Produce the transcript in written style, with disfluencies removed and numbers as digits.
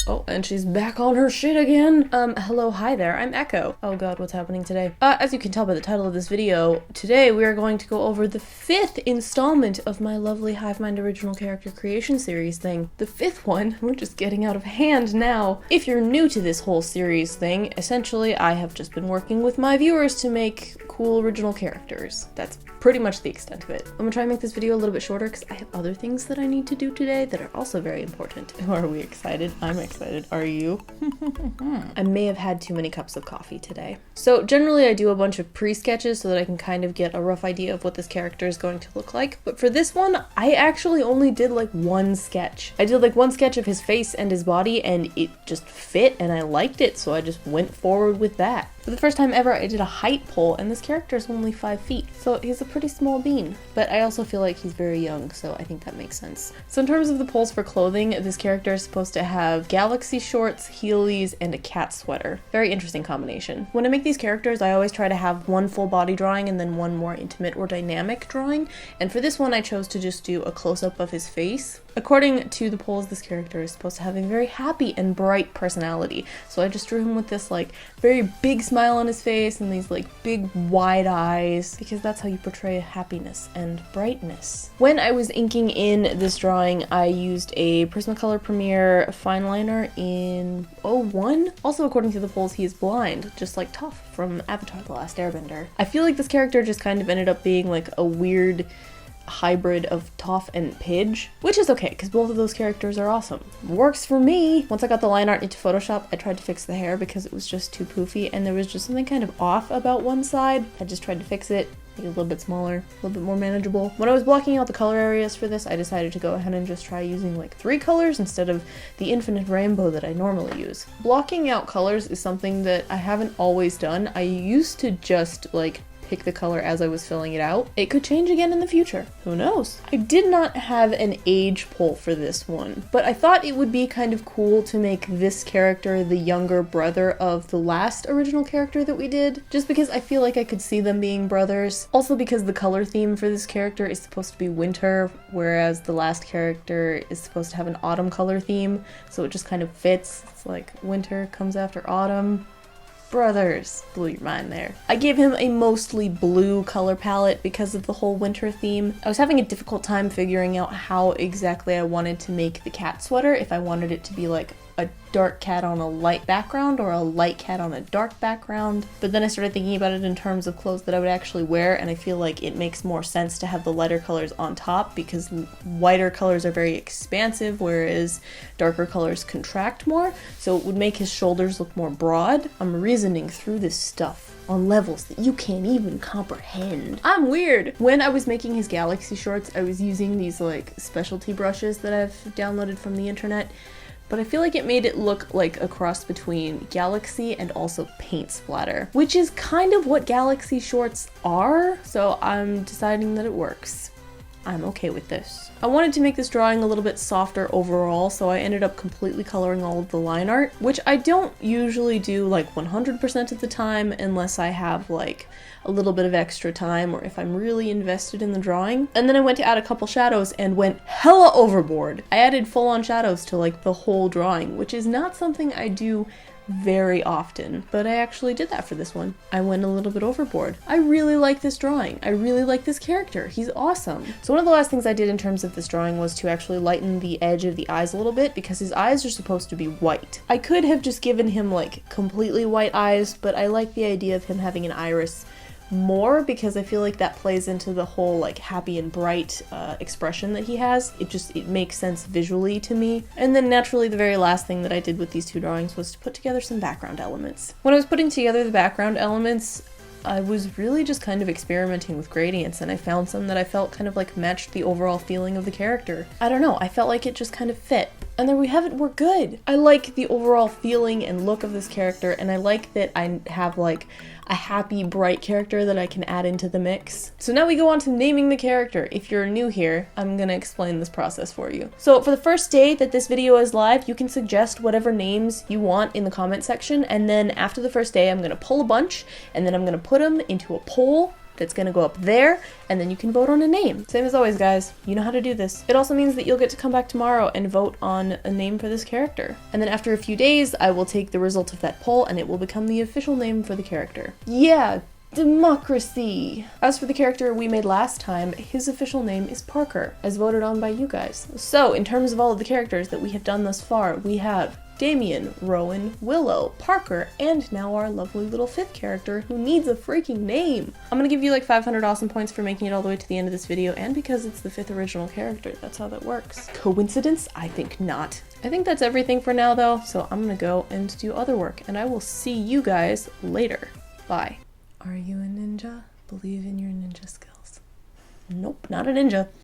Oh, and she's back on her shit again. Hello, hi there, I'm Echo. Oh god, what's happening today? As you can tell by the title of this video, today we are going to go over the 5th installment of my lovely Hive Mind original character creation series thing. The 5th one, we're just getting out of hand now. If you're new to this whole series thing, essentially I have just been working with my viewers to make cool original characters. That's pretty much the extent of it. I'm gonna try and make this video a little bit shorter because I have other things that I need to do today that are also very important. Are we excited? I'm excited. Are you? I may have had too many cups of coffee today. So generally I do a bunch of pre-sketches so that I can kind of get a rough idea of what this character is going to look like. But for this one, I actually only did like one sketch. I did like one sketch of his face and his body and it just fit and I liked it, so I just went forward with that. For the first time ever, I did a height poll, and this character is only 5 feet, so he's a pretty small bean. But I also feel like he's very young, so I think that makes sense. So in terms of the polls for clothing, this character is supposed to have galaxy shorts, Heelys, and a cat sweater. Very interesting combination. When I make these characters, I always try to have one full body drawing and then one more intimate or dynamic drawing, and for this one I chose to just do a close-up of his face. According to the polls, this character is supposed to have a very happy and bright personality, so I just drew him with this like very big smile on his face and these like big wide eyes, because that's how you portray happiness and brightness. When I was inking in this drawing, I used a Prismacolor Premier fine liner in 01. Also, according to the polls, he is blind, just like Toph from Avatar: The Last Airbender. I feel like this character just kind of ended up being like a weird hybrid of Toph and Pidge, which is okay because both of those characters are awesome. Works for me. Once I got the line art into Photoshop, I tried to fix the hair because it was just too poofy and there was just something kind of off about one side. I just tried to fix it, make it a little bit smaller, a little bit more manageable. When I was blocking out the color areas for this, I decided to go ahead and just try using like 3 colors instead of the infinite rainbow that I normally use. Blocking out colors is something that I haven't always done. I used to just like pick the color as I was filling it out. It could change again in the future. Who knows? I did not have an age poll for this one, but I thought it would be kind of cool to make this character the younger brother of the last original character that we did, just because I feel like I could see them being brothers. Also because the color theme for this character is supposed to be winter, whereas the last character is supposed to have an autumn color theme, so it just kind of fits. It's like winter comes after autumn. Brothers. Blew your mind there. I gave him a mostly blue color palette because of the whole winter theme. I was having a difficult time figuring out how exactly I wanted to make the cat sweater, if I wanted it to be like a dark cat on a light background or a light cat on a dark background. But then I started thinking about it in terms of clothes that I would actually wear, and I feel like it makes more sense to have the lighter colors on top because whiter colors are very expansive, whereas darker colors contract more, so it would make his shoulders look more broad. I'm reasoning through this stuff on levels that you can't even comprehend. I'm weird! When I was making his galaxy shorts, I was using these like specialty brushes that I've downloaded from the internet, but I feel like it made it look like a cross between galaxy and also paint splatter, which is kind of what galaxy shorts are, so I'm deciding that it works. I'm okay with this. I wanted to make this drawing a little bit softer overall, so I ended up completely coloring all of the line art, which I don't usually do like 100% of the time unless I have like a little bit of extra time or if I'm really invested in the drawing. And then I went to add a couple shadows and went hella overboard. I added full-on shadows to like the whole drawing, which is not something I do very often, but I actually did that for this one. I went a little bit overboard. I really like this drawing. I really like this character. He's awesome. So one of the last things I did in terms of this drawing was to actually lighten the edge of the eyes a little bit because his eyes are supposed to be white. I could have just given him like completely white eyes, but I like the idea of him having an iris more because I feel like that plays into the whole like happy and bright expression that he has. It makes sense visually to me. And then naturally the very last thing that I did with these 2 drawings was to put together some background elements. When I was putting together the background elements, I was really just kind of experimenting with gradients, and I found some that I felt kind of like matched the overall feeling of the character. I don't know, I felt like it just kind of fit. And there we have it, we're good. I like the overall feeling and look of this character, and I like that I have like a happy, bright character that I can add into the mix. So now we go on to naming the character. If you're new here, I'm gonna explain this process for you. So for the first day that this video is live, you can suggest whatever names you want in the comment section, and then after the first day, I'm gonna pull a bunch, and then I'm gonna put them into a poll That's gonna go up there, and then you can vote on a name. Same as always, guys. You know how to do this. It also means that you'll get to come back tomorrow and vote on a name for this character. And then after a few days, I will take the result of that poll, and it will become the official name for the character. Yeah! Democracy! As for the character we made last time, his official name is Parker, as voted on by you guys. So, in terms of all of the characters that we have done thus far, we have Damien, Rowan, Willow, Parker, and now our lovely little 5th character who needs a freaking name. I'm gonna give you like 500 awesome points for making it all the way to the end of this video, and because it's the 5th original character, that's how that works. Coincidence? I think not. I think that's everything for now though, so I'm gonna go and do other work, and I will see you guys later. Bye. Are you a ninja? Believe in your ninja skills. Nope, not a ninja.